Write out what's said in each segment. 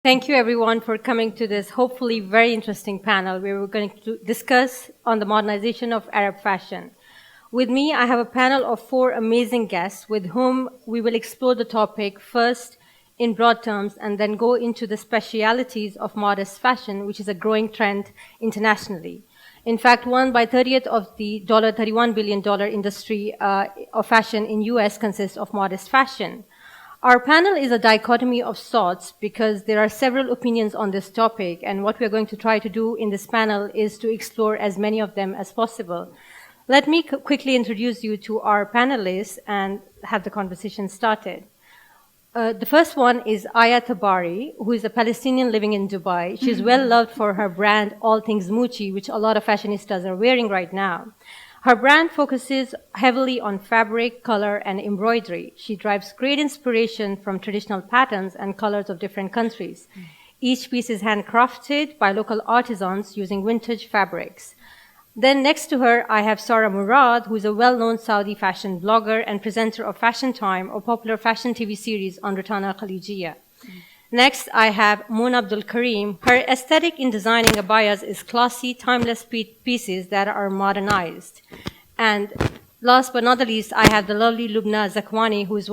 Thank you everyone for coming to this hopefully very interesting panel where we're going to discuss on the modernization of Arab fashion. With me, I have a panel of 4 amazing guests with whom we will explore the topic first in broad terms and then go into the specialities of modest fashion, which is a growing trend internationally. In fact, 1/30 of the $31 billion industry of fashion in US consists of modest fashion. Our panel is a dichotomy of sorts because there are several opinions on this topic, and what we're going to try to do in this panel is to explore as many of them as possible. Let me quickly introduce you to our panelists and have the conversation started. The first one is Ayah Tabari, who is a Palestinian living in Dubai. She's well loved for her brand All Things Muchi, which a lot of fashionistas are wearing right now. Her brand focuses heavily on fabric, color, and embroidery. She derives great inspiration from traditional patterns and colors of different countries. Each piece is handcrafted by local artisans using vintage fabrics. Then next to her, I have Sara Murad, who is a well-known Saudi fashion blogger and presenter of Fashion Time, a popular fashion TV series on Rotana Khalijiya. Next, I have Abdul Karim. Her aesthetic in designing abayas is classy, timeless pieces that are modernized. And last but not the least, I have the lovely Lubna Zakwani, who is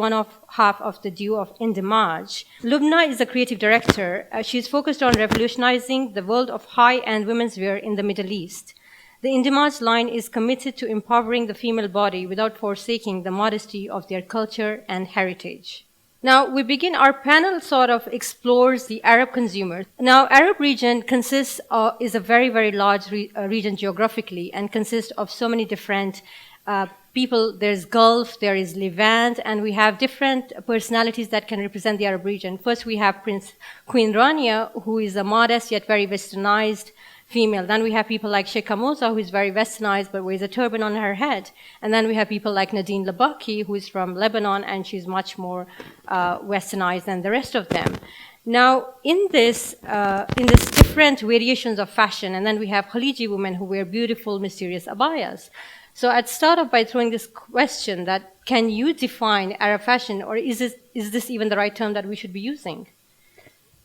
half of the duo of Indimaj. Lubna is a creative director. She's focused on revolutionizing the world of high-end women's wear in the Middle East. The Indimaj line is committed to empowering the female body without forsaking the modesty of their culture and heritage. Now, we begin, our panel sort of explores the Arab consumer. Now, Arab region is a very, very large region geographically and consists of so many different people. There's Gulf, there is Levant, and we have different personalities that can represent the Arab region. First, we have Queen Rania, who is a modest yet very westernized female. Then we have people like Sheikha Moza, who is very westernized but wears a turban on her head. And then we have people like Nadine Labaki, who is from Lebanon, and she's much more westernized than the rest of them. Now, in this different variations of fashion, and then we have Khaliji women who wear beautiful, mysterious abayas. So I'd start off by throwing this question that, can you define Arab fashion, or is this even the right term that we should be using?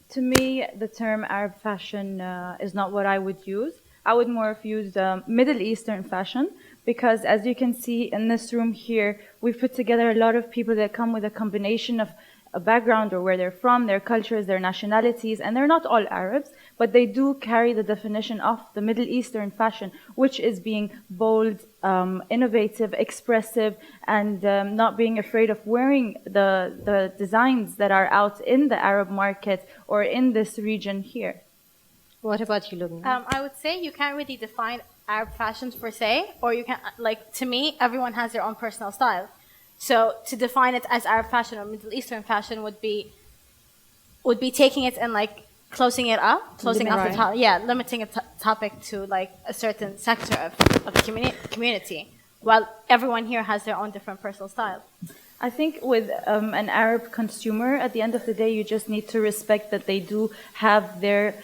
To me, the term Arab fashion is not what I would use. I would more use Middle Eastern fashion because, as you can see in this room here, we've put together a lot of people that come with a combination of a background or where they're from, their cultures, their nationalities, and they're not all Arabs, but they do carry the definition of the Middle Eastern fashion, which is being bold, innovative, expressive, and not being afraid of wearing the designs that are out in the Arab market or in this region here. What about you, Lubna? I would say you can't really define Arab fashions per se, or you can, to me, everyone has their own personal style. So to define it as Arab fashion or Middle Eastern fashion would be taking it and closing it up, closing off the top, limiting a topic to a certain sector of the community, while everyone here has their own different personal style. I think with an Arab consumer, at the end of the day, you just need to respect that they do have their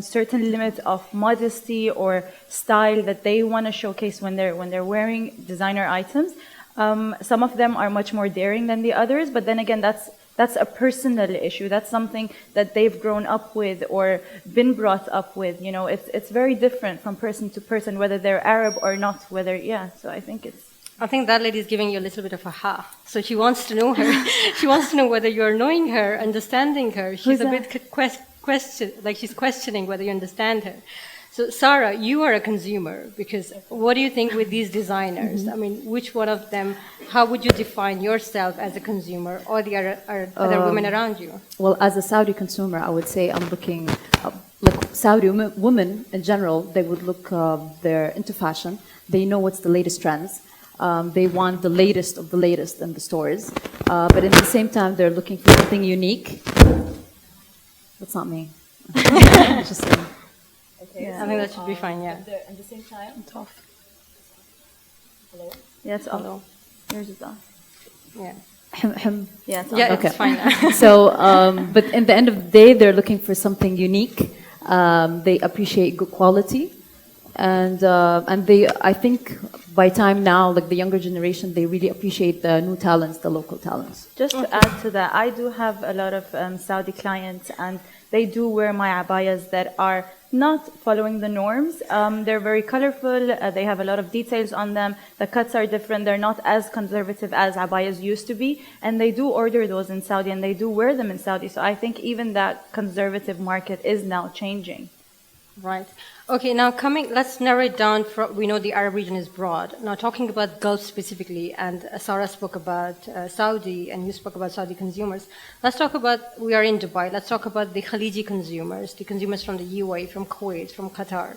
certain limit of modesty or style that they want to showcase when they're wearing designer items. Some of them are much more daring than the others, but then again, that's a personal issue. That's something that they've grown up with or been brought up with. You know, it's very different from person to person, whether they're Arab or not. So I think that lady is giving you a little bit of a ha. So she wants to know her. She wants to know whether you're knowing her, understanding her. She's a bit she's questioning whether you understand her. So, Sara, you are a consumer, because what do you think with these designers? I mean, which one of them, how would you define yourself as a consumer or the other women around you? Well, as a Saudi consumer, I would say I'm looking, Saudi women in general, they would look, they're into fashion. They know what's the latest trends. They want the latest of the latest in the stores. But at the same time, they're looking for something unique. That's not me. Just saying. Okay, I think that should be fine, yeah. At the same time, it's off. Hello? Yeah, it's off. Hello. Yours is off. Yeah. Yeah, it's off. Yeah, okay. It's fine now. So, but in the end of the day, they're looking for something unique. They appreciate good quality. And they, I think, by time now, like the younger generation, they really appreciate the new talents, the local talents. Just to add to that, I do have a lot of Saudi clients, and they do wear my abayas that are not following the norms. They're very colorful. They have a lot of details on them. The cuts are different. They're not as conservative as abayas used to be. And they do order those in Saudi, and they do wear them in Saudi. So I think even that conservative market is now changing. Right. Okay, now let's narrow it down. We know the Arab region is broad. Now talking about Gulf specifically, and Sara spoke about Saudi, and you spoke about Saudi consumers. Let's talk about, we are in Dubai, let's talk about the Khaliji consumers, the consumers from the UAE, from Kuwait, from Qatar.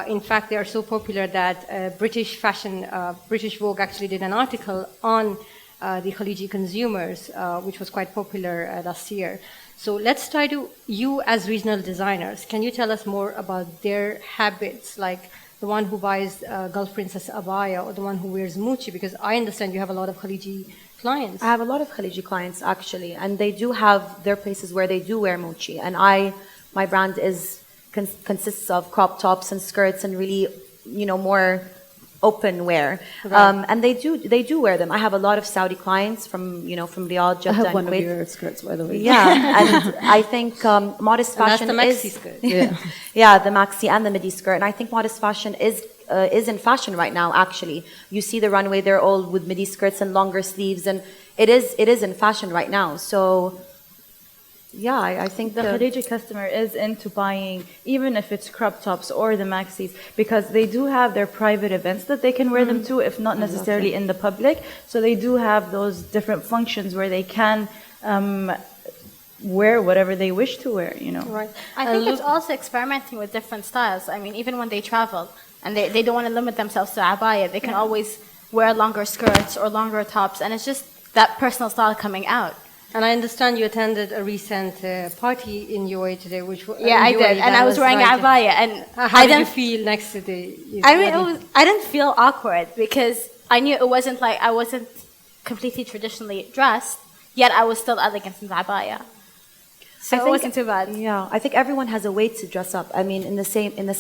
In fact, they are so popular that British Vogue actually did an article on the Khaliji consumers, which was quite popular last year. So let's start to you as regional designers. Can you tell us more about their habits, like the one who buys Gulf Princess abaya or the one who wears Muchi? Because I understand you have a lot of Khaliji clients. I have a lot of Khaliji clients actually, and they do have their places where they do wear Muchi. And my brand consists of crop tops and skirts and really, more open wear. Right. And they do wear them. I have a lot of Saudi clients from Riyadh, Jeddah, I have and one Kuwait. of your skirts, by the way. Yeah, and I think modest fashion and that's the maxi skirt. Yeah, the maxi and the midi skirt. And I think modest fashion is in fashion right now, actually. You see the runway, they're all with midi skirts and longer sleeves, and it is in fashion right now. So, yeah, I think The Khaliji customer is into buying, even if it's crop tops or the maxis, because they do have their private events that they can wear them to, if not necessarily in the public. So they do have those different functions where they can wear whatever they wish to wear, Right. I think it's also experimenting with different styles. I mean, even when they travel and they don't want to limit themselves to abaya, they can always wear longer skirts or longer tops, and it's just that personal style coming out. And I understand you attended a recent party in UAE today, which Yeah, I did, and I was wearing abaya, and How did you feel next to the? I mean, I didn't feel awkward because I knew it wasn't like I wasn't completely traditionally dressed, yet I was still elegant in the abaya. So it wasn't too bad. Yeah, I think everyone has a way to dress up. I mean, in the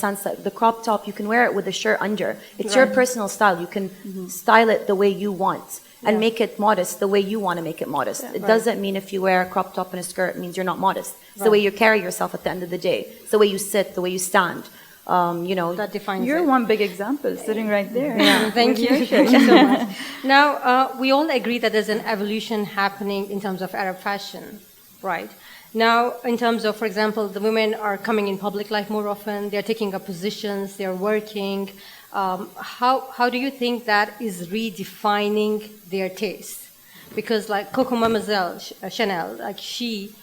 sense that the crop top, you can wear it with a shirt under. It's your personal style. You can style it the way you want and make it modest the way you want to make it modest. It doesn't mean if you wear a crop top and a skirt, it means you're not modest. It's the way you carry yourself at the end of the day. It's the way you sit, the way you stand. That defines You're it. one big example sitting right there. Yeah, thank you. Thank you so much. Now, we all agree that there's an evolution happening in terms of Arab fashion, right? Now, in terms of, for example, the women are coming in public life more often, they're taking up positions, they're working. How do you think that is redefining their taste? Because like Coco Mademoiselle Chanel, like she,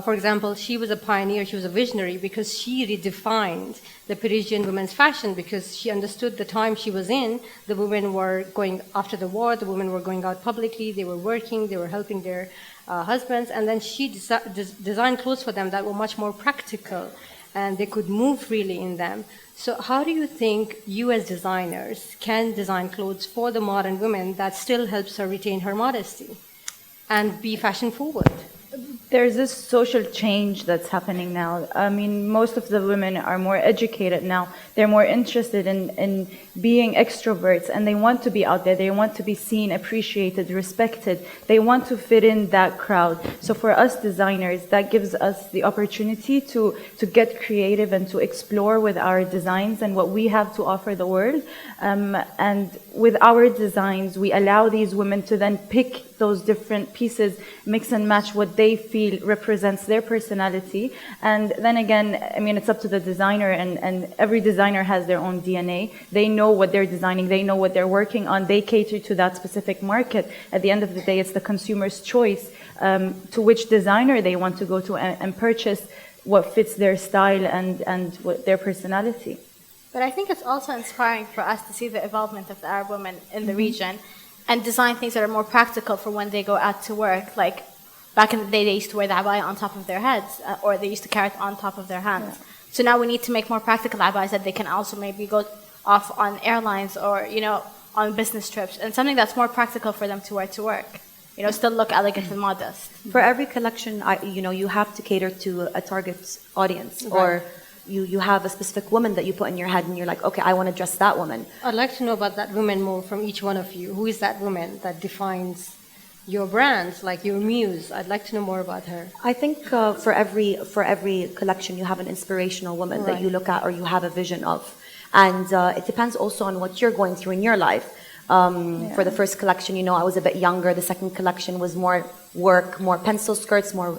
for example, she was a pioneer, she was a visionary because she redefined the Parisian women's fashion because she understood the time she was in. The women were going after the war, the women were going out publicly, they were working, they were helping their husbands, and then she designed clothes for them that were much more practical and they could move freely in them. So how do you think you as designers can design clothes for the modern woman that still helps her retain her modesty and be fashion forward? There's this social change that's happening now. I mean, most of the women are more educated now. They're more interested in being extroverts, and they want to be out there. They want to be seen, appreciated, respected. They want to fit in that crowd. So for us designers, that gives us the opportunity to get creative and to explore with our designs and what we have to offer the world. And with our designs, we allow these women to then pick those different pieces, mix and match what they feel represents their personality. And then again, I mean, it's up to the designer, and every designer has their own DNA. They know what they're designing, they know what they're working on, they cater to that specific market. At the end of the day, it's the consumer's choice to which designer they want to go to and purchase what fits their style and what their personality. But I think it's also inspiring for us to see the evolvement of the Arab women in the region and design things that are more practical for when they go out to work. Like back in the day, they used to wear the abaya on top of their heads, or they used to carry it on top of their hands. Yeah. So now we need to make more practical abayas that they can also maybe go off on airlines or, on business trips, and something that's more practical for them to wear to work. Still look elegant and modest. For every collection, you have to cater to a target audience, or you have a specific woman that you put in your head and you're like, okay, I want to dress that woman. I'd like to know about that woman more from each one of you. Who is that woman that defines your brand, like your muse? I'd like to know more about her. I think for every collection you have an inspirational woman that you look at or you have a vision of, and it depends also on what you're going through in your life. For the first collection, you know, I was a bit younger. The second collection was more work, more pencil skirts, more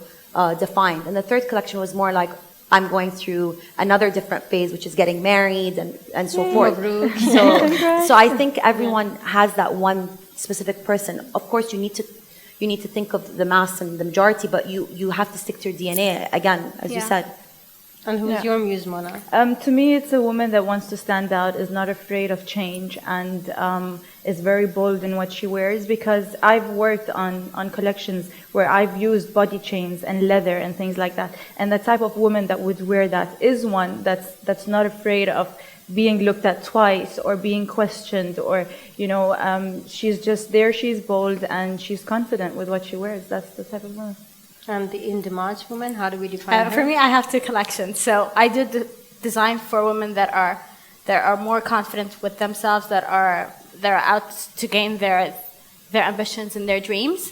defined, and the third collection was more like I'm going through another different phase, which is getting married and so forth. So I think everyone has that one specific person. Of course, you need to think of the mass and the majority, but you have to stick to your DNA again, as you said. And who's your muse, Mona? To me, it's a woman that wants to stand out, is not afraid of change, and is very bold in what she wears. Because I've worked on collections where I've used body chains and leather and things like that, and the type of woman that would wear that is one that's not afraid of being looked at twice or being questioned, or she's just there. She's bold and she's confident with what she wears. That's the type of woman. And the in-demand woman, how do we define her? For me, I have two collections. So I do design for women that are more confident with themselves, that are out to gain their ambitions and their dreams,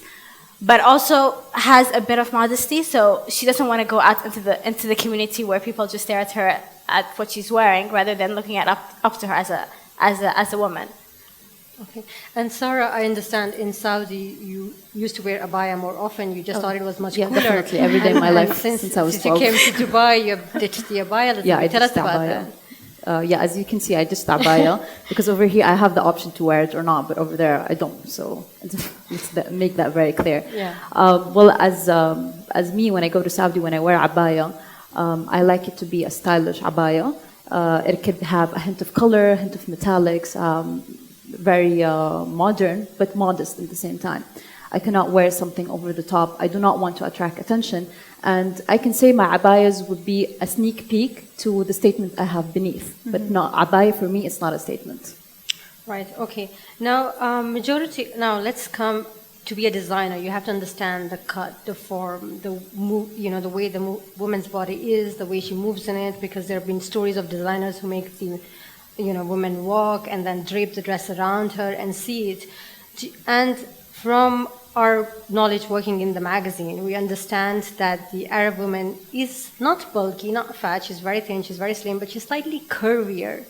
but also has a bit of modesty. So she doesn't want to go out into the community where people just stare at her at what she's wearing, rather than looking up to her as a woman. Okay. And Sara, I understand in Saudi you used to wear abaya more often. You just thought it was much cooler. Definitely. Every day in my life since I was 12. Since you came to Dubai, you have ditched the abaya. I Tell us ditched about abaya. that. As you can see, I ditched abaya because over here I have the option to wear it or not, but over there I don't. So let's make that very clear. Yeah. As me, when I go to Saudi, when I wear abaya, I like it to be a stylish abaya. It could have a hint of color, a hint of metallics, very modern, but modest at the same time. I cannot wear something over the top. I do not want to attract attention. And I can say my abayas would be a sneak peek to the statement I have beneath. Mm-hmm. But not abaya, for me, it's not a statement. Right, okay. Now, let's come to be a designer. You have to understand the cut, the form, the way the woman's body is, the way she moves in it, because there have been stories of designers who make the women walk and then drape the dress around her and see it. And from our knowledge working in the magazine, we understand that the Arab woman is not bulky, not fat. She's very thin, she's very slim, but she's slightly curvier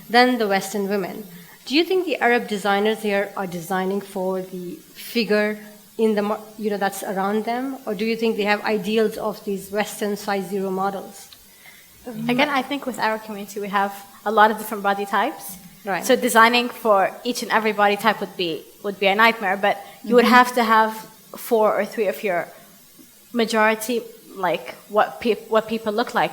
than the Western women. Do you think the Arab designers here are designing for the figure in the that's around them, or do you think they have ideals of these Western size 0 models? Again, I think with our community we have a lot of different body types. Right. So designing for each and every body type would be a nightmare. But you would have to have 4 or 3 of your majority, like what people look like,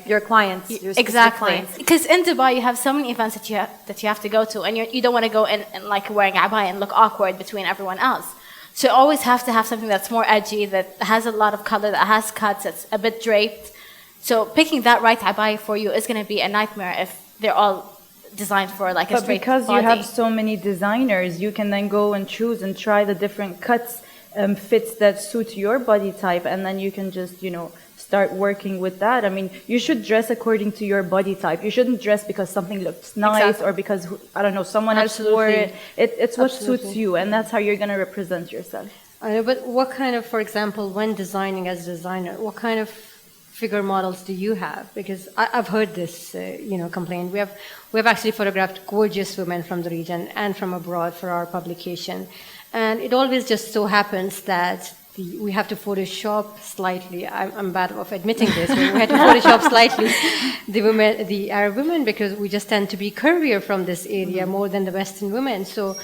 your clients, your exactly. Because in Dubai you have so many events that you have to go to, and you don't want to go in like wearing abaya and look awkward between everyone else. So you always have to have something that's more edgy, that has a lot of color, that has cuts, that's a bit draped. So picking that right abaya for you is going to be a nightmare if they're all designed for like a straight because body. You have so many designers, you can then go and choose and try the different cuts, fits that suit your body type, and then you can just start working with that. I mean, you should dress according to your body type. You shouldn't dress because something looks nice or because someone else wore it. It's what suits you, and that's how you're going to represent yourself. I know, but what kind of, for example, when designing as a designer, what kind of figure models do you have? Because I've heard this, complaint. We have actually photographed gorgeous women from the region and from abroad for our publication, and it always just so happens that we have to Photoshop slightly. I'm bad of admitting this, but we had to Photoshop slightly the Arab women, because we just tend to be curvier from this area more than the Western women. So.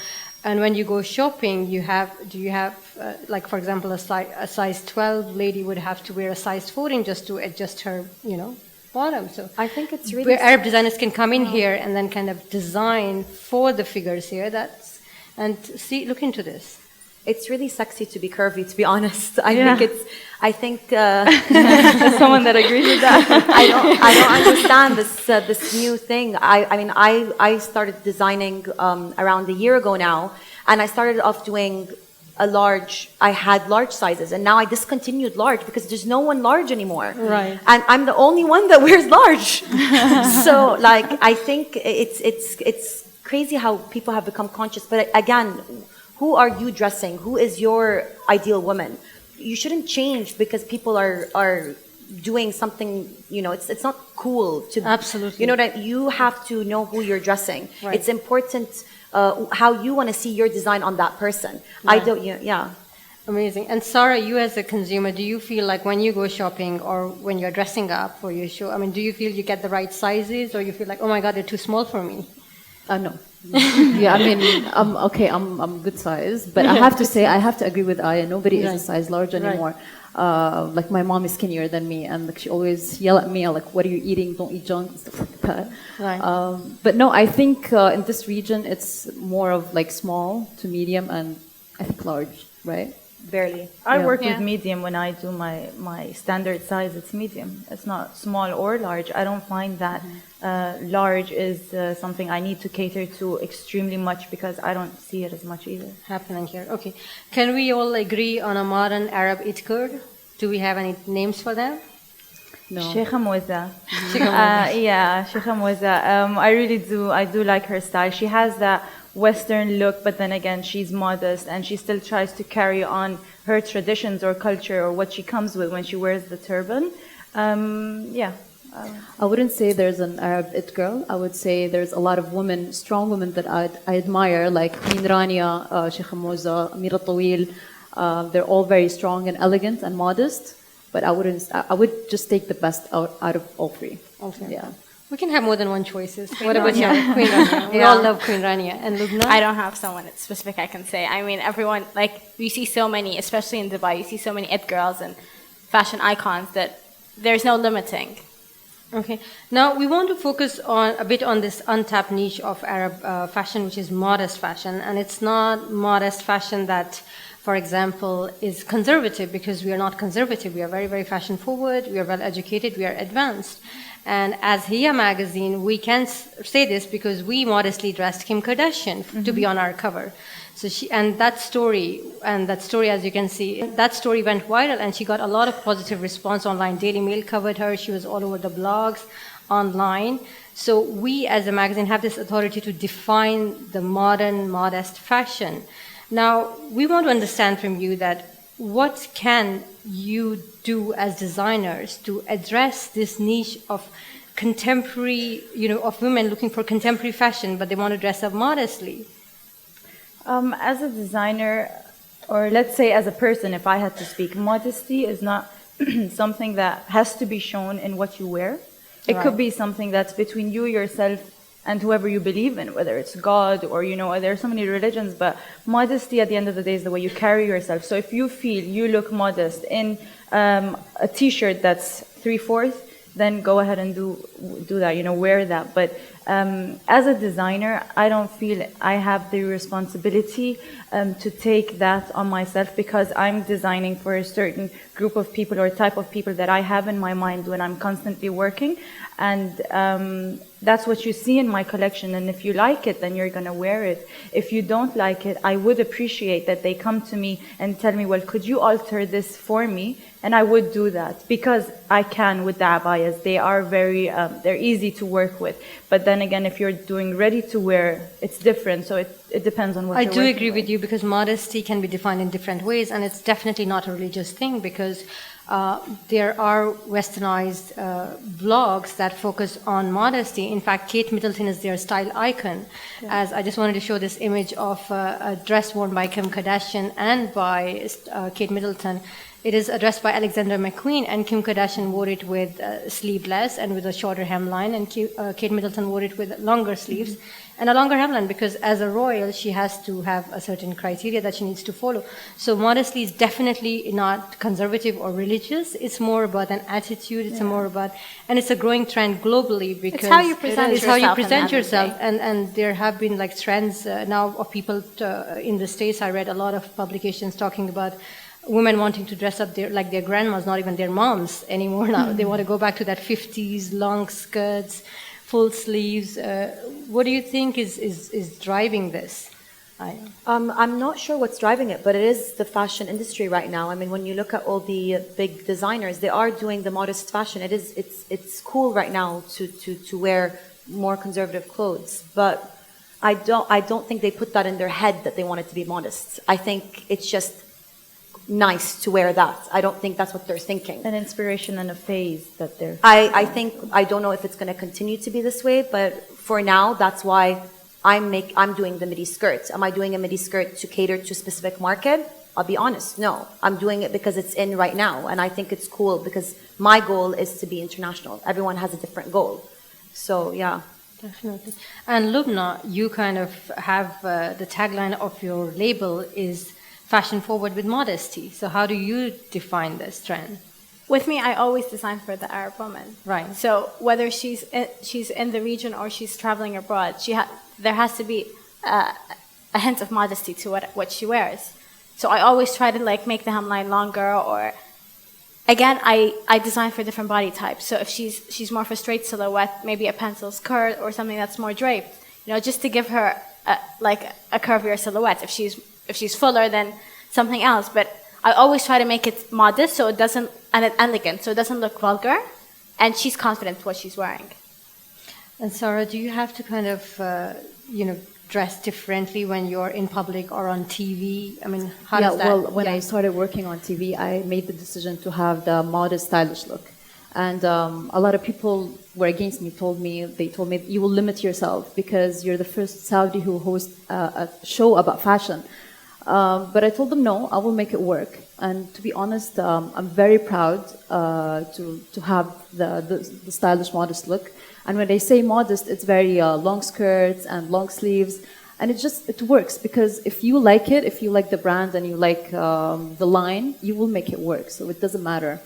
And when you go shopping, do you have like, for example, a size 12 lady would have to wear a size 14 just to adjust her, bottom. So I think it's really where Arab designers can come in here and then kind of design for the figures here. Look into this. It's really sexy to be curvy, to be honest. I think There's someone that agrees with that. I don't understand this new thing. I started designing around a year ago now, and I started off doing a large. I had large sizes, and now I discontinued large because there's no one large anymore. Right. And I'm the only one that wears large. So, like, I think it's crazy how people have become conscious. But again, who are you dressing? Who is your ideal woman? You shouldn't change because people are doing something, you know, it's not cool to. Absolutely. You know that you have to know who you're dressing. Right. It's important how you want to see your design on that person. Right. I don't, yeah. Amazing. And Sara, you as a consumer, do you feel like when you go shopping or when you're dressing up for your show, I mean, do you feel you get the right sizes or you feel like, oh my God, they're too small for me? No. Yeah, I mean, I'm good size, but I have to say, I have to agree with Ayah. Nobody is a size large anymore. Like my mom is skinnier than me, and like she always yell at me, like, "What are you eating? Don't eat junk," and stuff like that. Right. But no, I think in this region it's more of like small to medium, and I think large, right? Barely. I work Yeah. with medium when I do my standard size. It's medium. It's not small or large. I don't find that large is something I need to cater to extremely much because I don't see it as much either. Happening here. Okay. Can we all agree on a modern Arab it code? Do we have any names for them? No. Sheikha Moza. Sheikha Moza. Yeah, Sheikha Moza. I really do. I do like her style. She has that Western look, but then again, she's modest and she still tries to carry on her traditions or culture or what she comes with when she wears the turban. Yeah. I wouldn't say there's an Arab it girl. I would say there's a lot of women, strong women that I admire, like Queen Rania, Sheikha Moza, Amira Tawil. They're all very strong and elegant and modest. But I would just take the best out of all three. Okay. Yeah. We can have more than one choices. What about you? Queen Rania. We all love Queen Rania. And Lubna? I don't have someone specific I can say. I mean, everyone, like, you see so many, especially in Dubai, you see so many it girls and fashion icons that there's no limiting. Okay. Now, we want to focus a bit on this untapped niche of Arab fashion, which is modest fashion. And it's not modest fashion that, for example, is conservative, because we are not conservative. We are very, very fashion forward. We are well educated. We are advanced. And as HIA magazine, we can say this because we modestly dressed Kim Kardashian to be on our cover. So that story, as you can see, that story went viral, and she got a lot of positive response online. Daily Mail covered her. She was all over the blogs, online. So we, as a magazine, have this authority to define the modern, modest fashion. Now, we want to understand from you that what can you do as designers to address this niche of contemporary, of women looking for contemporary fashion, but they want to dress up modestly? As a designer, or let's say as a person, if I had to speak, modesty is not something that has to be shown in what you wear. It could be something that's between you, yourself, and whoever you believe in, whether it's God or, there are so many religions, but modesty at the end of the day is the way you carry yourself. So if you feel you look modest in a t-shirt that's 3/4, then go ahead and do that, wear that. But as a designer, I don't feel I have the responsibility to take that on myself, because I'm designing for a certain group of people or type of people that I have in my mind when I'm constantly working. And that's what you see in my collection. And if you like it, then you're going to wear it. If you don't like it, I would appreciate that they come to me and tell me, well, could you alter this for me? And I would do that, because I can with the abayas. They are very, they're easy to work with. But then again, if you're doing ready to wear, it's different. So it depends on what I you're do working agree with with. you, because modesty can be defined in different ways, and it's definitely not a religious thing, because there are westernized blogs that focus on modesty. In fact, Kate Middleton is their style icon. Yeah. As I just wanted to show this image of a dress worn by Kim Kardashian and by Kate Middleton. It is a dress by Alexander McQueen, and Kim Kardashian wore it with sleeveless and with a shorter hemline, and Kate Middleton wore it with longer sleeves and a longer hemline, because as a royal, she has to have a certain criteria that she needs to follow. So modesty is definitely not conservative or religious. It's more about an attitude. It's more about, and it's a growing trend globally, because it's how you present it's how you present yourself. And there have been like trends now of people in the States. I read a lot of publications talking about women wanting to dress up like their grandmas, not even their moms anymore now. They want to go back to that 50s, long skirts, full sleeves. What do you think is driving this? Ayah? I'm not sure what's driving it, but it is the fashion industry right now. I mean, when you look at all the big designers, they are doing the modest fashion. It's cool right now to wear more conservative clothes, but I don't think they put that in their head that they want it to be modest. I think it's just nice to wear that. I don't think that's what they're thinking. An inspiration and a phase that they're. I think I don't know if it's going to continue to be this way, but for now, that's why I'm doing the midi skirts. Am I doing a midi skirt to cater to a specific market? I'll be honest, no. I'm doing it because it's in right now, and I think it's cool because my goal is to be international. Everyone has a different goal. So, yeah. Definitely. And Lubna, you kind of have the tagline of your label is fashion forward with modesty. So how do you define this trend? With me, I always design for the Arab woman. Right. So whether she's in the region or she's traveling abroad, there has to be a hint of modesty to what she wears. So I always try to like make the hemline longer, or again, I design for different body types. So if she's more of a straight silhouette, maybe a pencil skirt or something that's more draped, just to give her a curvier silhouette. If she's fuller, then something else. But I always try to make it modest, so it doesn't, and elegant, so it doesn't look vulgar, and she's confident with what she's wearing. And Sara, do you have to kind of, dress differently when you're in public or on TV? I mean, how does that? Well, when I started working on TV, I made the decision to have the modest, stylish look. And a lot of people were against me, they told me, you will limit yourself because you're the first Saudi who hosts a show about fashion. But I told them, no, I will make it work. And to be honest, I'm very proud to have the stylish, modest look. And when they say modest, it's very long skirts and long sleeves. And it works because if you like it, if you like the brand and you like the line, you will make it work. So it doesn't matter.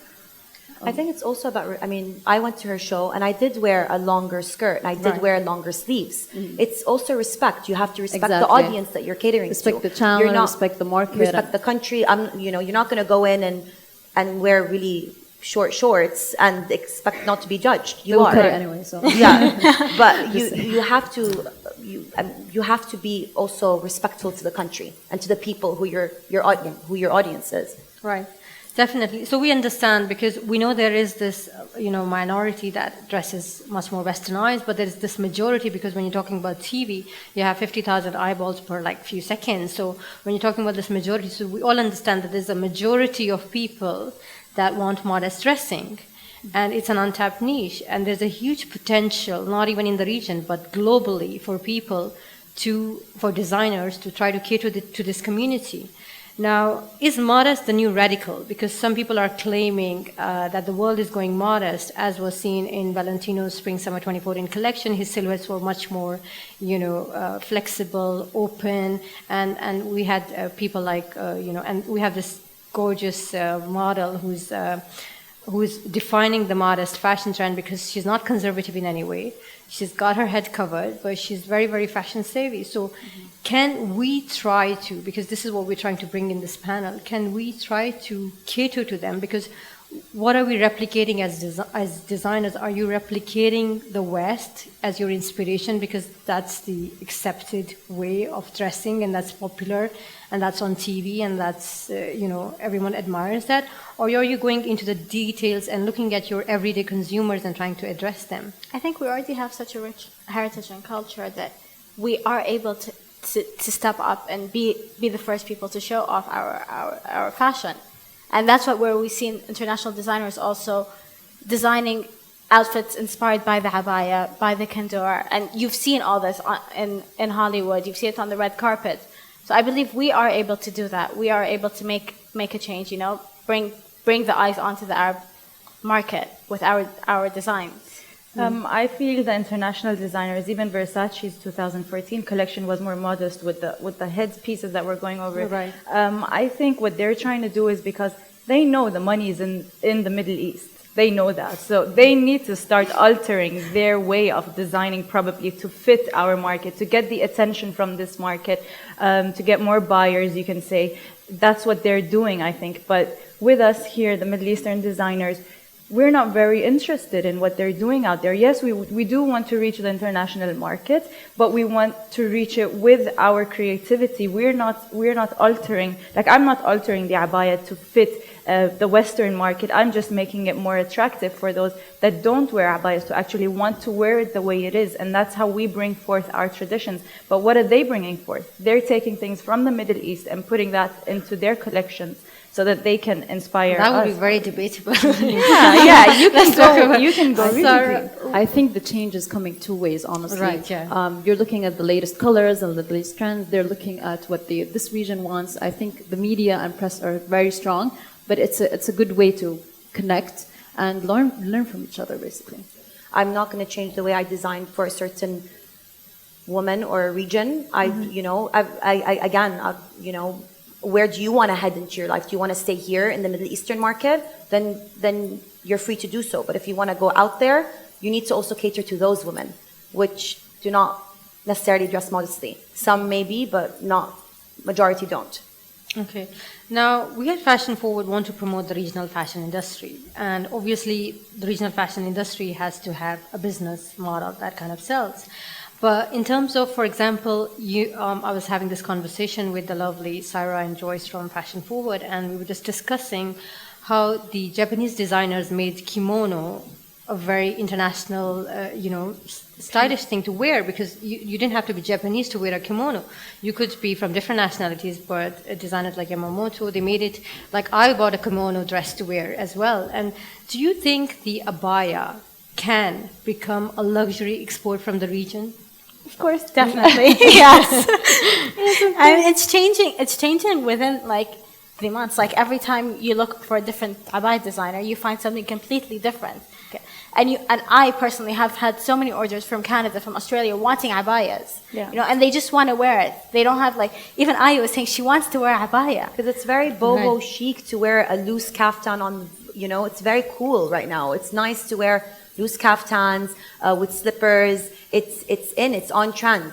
I think it's also about, I went to her show and I did wear a longer skirt and I did wear longer sleeves. It's also respect. You have to respect the audience that you're catering respect to. The channel, respect the market. Respect the country. You're not going to go in and wear really short shorts and expect not to be judged. You are. Cut it anyway, so. Yeah, but you have to be also respectful to the country and to the people who your audience is. Right. Definitely. So we understand because we know there is this, minority that dresses much more westernized, but there is this majority because when you're talking about TV, you have 50,000 eyeballs per few seconds. So when you're talking about this majority, so we all understand that there's a majority of people that want modest dressing. And it's an untapped niche. And there's a huge potential, not even in the region, but globally for people for designers to try to cater to this community. Now, is modest the new radical? Because some people are claiming that the world is going modest, as was seen in Valentino's Spring/Summer 2014 collection. His silhouettes were much more, flexible, open, and we had people like, and we have this gorgeous model who's defining the modest fashion trend because she's not conservative in any way. She's got her head covered, but she's very, very fashion savvy. So can we try to, because this is what we're trying to bring in this panel, can we try to cater to them? Because what are we replicating as designers? Are you replicating the West as your inspiration because that's the accepted way of dressing and that's popular and that's on TV and that's, everyone admires that? Or are you going into the details and looking at your everyday consumers and trying to address them? I think we already have such a rich heritage and culture that we are able to step up and be the first people to show off our fashion. And that's where we've seen international designers also designing outfits inspired by the abaya, by the kandor. And you've seen all this in Hollywood. You've seen it on the red carpet. So I believe we are able to do that. We are able to make a change, bring the eyes onto the Arab market with our designs. I feel the international designers, even Versace's 2014 collection was more modest with the head pieces that we're going over. Right. I think what they're trying to do is because they know the money is in the Middle East. They know that. So they need to start altering their way of designing probably to fit our market, to get the attention from this market, to get more buyers, you can say. That's what they're doing, I think. But with us here, the Middle Eastern designers, we're not very interested in what they're doing out there. Yes, we do want to reach the international market, but we want to reach it with our creativity. We're not altering, like I'm not altering the abaya to fit the Western market. I'm just making it more attractive for those that don't wear abayas to actually want to wear it the way it is. And that's how we bring forth our traditions. But what are they bringing forth? They're taking things from the Middle East and putting that into their collections so that they can inspire That would us. be very debatable. Yeah, you can go really Sara, deep. I think the change is coming two ways, honestly. Right, yeah. You're looking at the latest colors and the latest trends. They're looking at what this region wants. I think the media and press are very strong, but it's a good way to connect and learn from each other, basically. I'm not going to change the way I design for a certain woman or a region. Where do you want to head into your life? Do you want to stay here in the Middle Eastern market? Then you're free to do so. But if you want to go out there, you need to also cater to those women, which do not necessarily dress modestly. Some maybe, but not majority don't. Okay. Now, we at Fashion Forward want to promote the regional fashion industry. And obviously, the regional fashion industry has to have a business model that kind of sells. But in terms of, for example, I was having this conversation with the lovely Sara and Joyce from Fashion Forward, and we were just discussing how the Japanese designers made kimono a very international, stylish thing to wear, because you didn't have to be Japanese to wear a kimono. You could be from different nationalities, but designers like Yamamoto, they made it, like I bought a kimono dress to wear as well. And do you think the abaya can become a luxury export from the region? Of course, definitely. Yes. I mean, it's changing within like 3 months. Like every time you look for a different abaya designer, you find something completely different. Okay. And I personally have had so many orders from Canada, from Australia, wanting abayas. Yeah. And they just want to wear it. They don't have like, even Ayah was saying she wants to wear abaya. Because it's very boho chic to wear a loose kaftan on, it's very cool right now. It's nice to wear loose kaftans with slippers. It's on trend.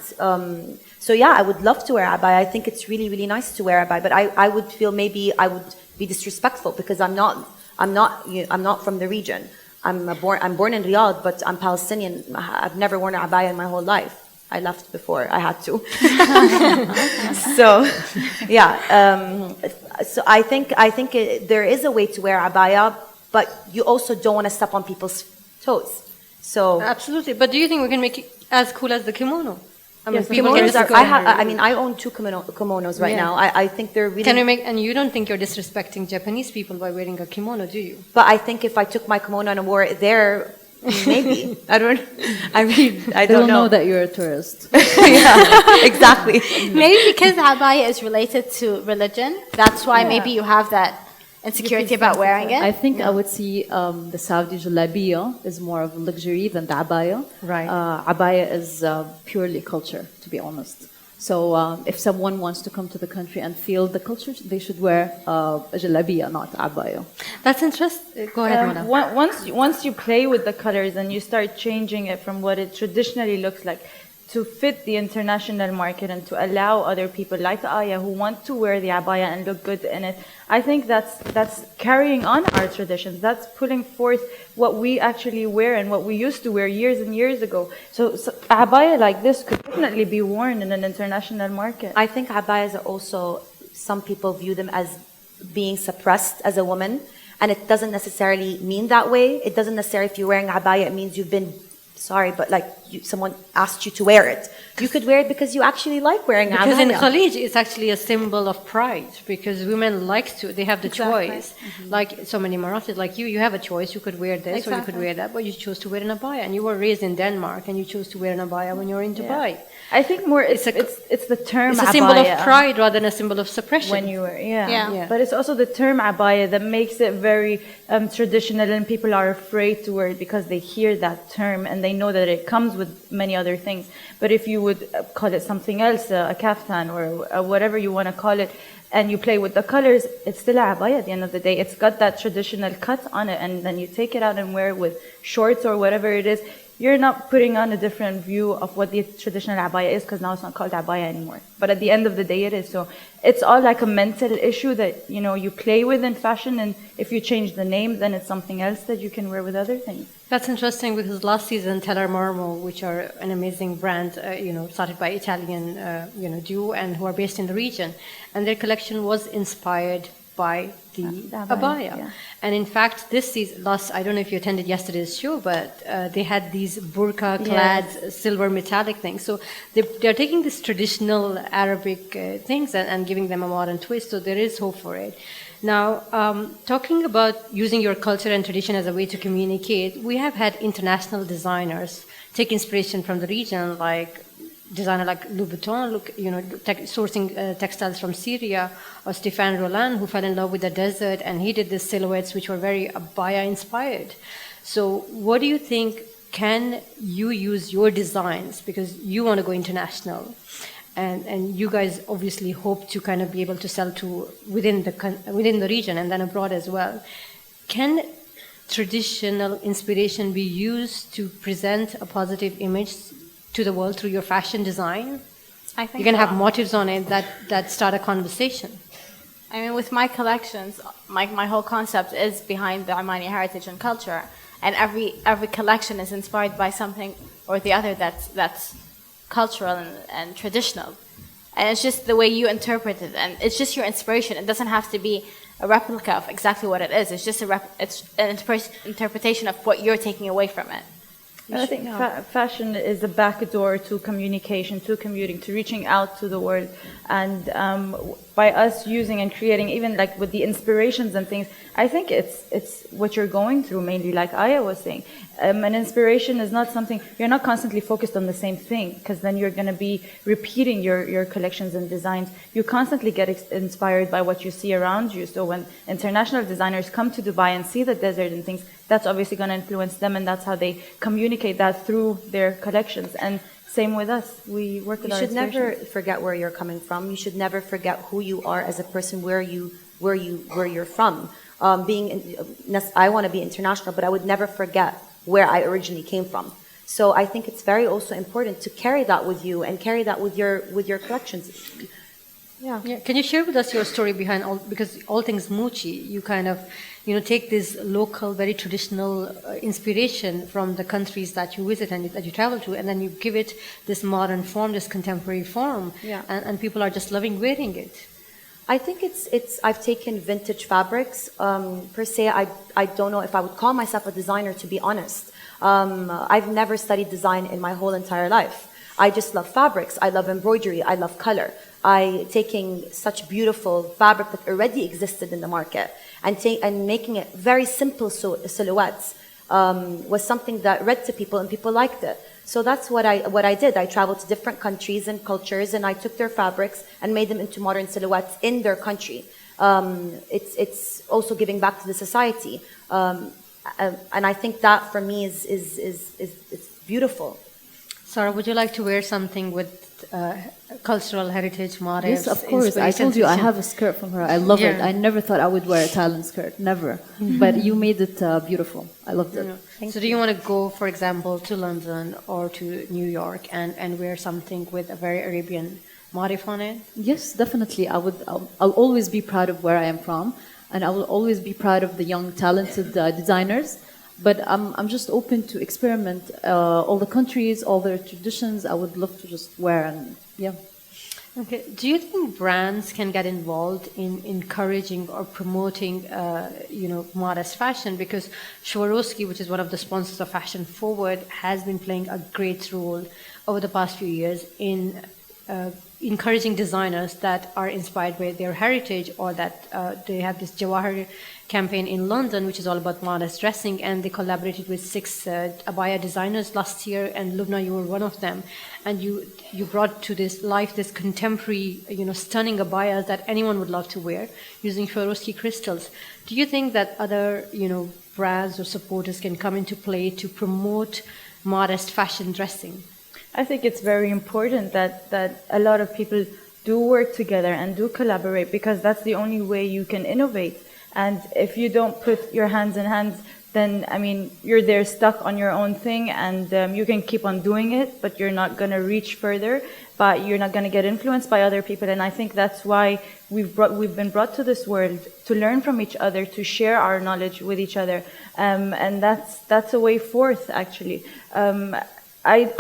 So yeah, I would love to wear abaya. I think it's really, really nice to wear abaya. But I would feel maybe I would be disrespectful because I'm not from the region. I'm born in Riyadh, but I'm Palestinian. I've never worn an abaya in my whole life. I left before I had to. So, yeah. So I think there is a way to wear abaya, but you also don't want to step on people's toes. So Absolutely. But do you think we can make it as cool as the kimono? I mean, Yes, people can kimonos just are, I own 2 kimonos right Yeah. now. I think they're really. Can we make? And you don't think you're disrespecting Japanese people by wearing a kimono, do you? But I think if I took my kimono and wore it there, maybe. I They'll don't know know. that you're a tourist. Yeah, exactly. Maybe because abaya is related to religion. That's why maybe you have that insecurity about wearing it. I think I would see the Saudi jalabiya is more of a luxury than the abaya. Right. Abaya is purely culture, to be honest. So if someone wants to come to the country and feel the culture, they should wear a jalabiya, not abaya. That's interesting. Go ahead, Mona. Once you play with the colors and you start changing it from what it traditionally looks like to fit the international market and to allow other people like Ayah who want to wear the abaya and look good in it, I think that's carrying on our traditions. That's pulling forth what we actually wear and what we used to wear years and years ago. So abaya like this could definitely be worn in an international market. I think abayas are also, some people view them as being suppressed as a woman, and it doesn't necessarily mean that way. It doesn't necessarily, if you're wearing abaya, it means you've been, sorry, but like someone asked you to wear it. You could wear it because you actually like wearing abaya. Because in Khalij, it's actually a symbol of pride, because women like to, they have the choice. Like so many Marathis, like you have a choice. You could wear this or you could wear that, but you chose to wear an abaya. And you were raised in Denmark and you chose to wear an abaya when you're in Dubai. I think more it's the term It's a abaya symbol of pride rather than a symbol of suppression. when you wear Yeah. But it's also the term abaya that makes it very traditional, and people are afraid to wear it because they hear that term and they know that it comes with many other things. But if you would call it something else, a kaftan or whatever you want to call it, and you play with the colors, it's still a abaya at the end of the day. It's got that traditional cut on it, and then you take it out and wear it with shorts or whatever it is. you're not putting on a different view of what the traditional abaya is, because now it's not called abaya anymore. But at the end of the day, it is. So it's all like a mental issue that, you know, you play with in fashion, and if you change the name, then it's something else that you can wear with other things. That's interesting because last season, Teller Marmo, which are an amazing brand, you know, started by Italian, you know, duo and who are based in the region, and their collection was inspired by the abaya. Yeah. And in fact, this season, I don't know if you attended yesterday's show, but they had these burqa-clad silver metallic things. So they're taking these traditional Arabic things and giving them a modern twist. So there is hope for it. Now, talking about using your culture and tradition as a way to communicate, we have had international designers take inspiration from the region, like designer like Lubna, you know, sourcing textiles from Syria, or Stéphane Roland, who fell in love with the desert, and he did these silhouettes which were very abaya inspired. So what do you think, can you use your designs, because you want to go international, and you guys obviously hope to kind of be able to sell to within the region and then abroad as well. Can traditional inspiration be used to present a positive image to the world through your fashion design? I think you can so. have motives on it that start a conversation. I mean, with my collections, my whole concept is behind the Omani heritage and culture, and every collection is inspired by something or the other that's cultural and traditional, and it's just the way you interpret it, and it's just your inspiration. It doesn't have to be a replica of exactly what it is. It's just it's an interpretation of what you're taking away from it. I think fashion is a backdoor to communication, to commuting, to reaching out to the world. And by us using and creating, even like with the inspirations and things, I think it's what you're going through mainly, like Ayah was saying. An inspiration is not something, you're not constantly focused on the same thing, because then you're going to be repeating your collections and designs. You constantly get inspired by what you see around you. So when international designers come to Dubai and see the desert and things, that's obviously going to influence them, and that's how they communicate that through their collections. And same with us, we work with our You should never inspirations. forget where you're coming from. You should never forget who you are as a person, where you're from. I want to be international, but I would never forget where I originally came from. So I think it's very also important to carry that with you and carry that with your collections. Yeah. Can you share with us your story behind because all things Mochi, you kind of, you know, take this local, very traditional inspiration from the countries that you visit and that you travel to, and then you give it this modern form, this contemporary form, and people are just loving wearing it. I think I've taken vintage fabrics. Per se, I don't know if I would call myself a designer, to be honest. I've never studied design in my whole entire life. I just love fabrics. I love embroidery. I love color. Taking such beautiful fabric that already existed in the market and making it very simple silhouettes was something that read to people, and people liked it. So that's what I did. I traveled to different countries and cultures, and I took their fabrics and made them into modern silhouettes in their country. It's also giving back to the society, and I think that for me is beautiful. Sara, would you like to wear something with cultural heritage motifs? Yes, of course. I told you I have a skirt from her. I love it. I never thought I would wear a Thailand skirt. Never. But you made it beautiful. I loved it. So do you want to go, for example, to London or to New York and wear something with a very Arabian motif on it? Yes, definitely. I'll always be proud of where I am from, and I will always be proud of the young, talented designers. But I'm just open to experiment all the countries, all their traditions. I would love to just wear and Okay. Do you think brands can get involved in encouraging or promoting, modest fashion? Because Swarovski, which is one of the sponsors of Fashion Forward, has been playing a great role over the past few years in encouraging designers that are inspired by their heritage, or that they have this Jawahar campaign in London, which is all about modest dressing, and they collaborated with 6 abaya designers last year, and Lubna, you were one of them, and you brought to this life this contemporary, stunning abayas that anyone would love to wear using Swarovski crystals. Do you think that other, brands or supporters can come into play to promote modest fashion dressing? I think it's very important that a lot of people do work together and do collaborate, because that's the only way you can innovate. And if you don't put your hands in hands then I mean you're there stuck on your own thing, and you can keep on doing it, but you're not gonna reach further. But you're not gonna get influenced by other people, and I think that's why we've been brought to this world to learn from each other, to share our knowledge with each other, and that's a way forth actually.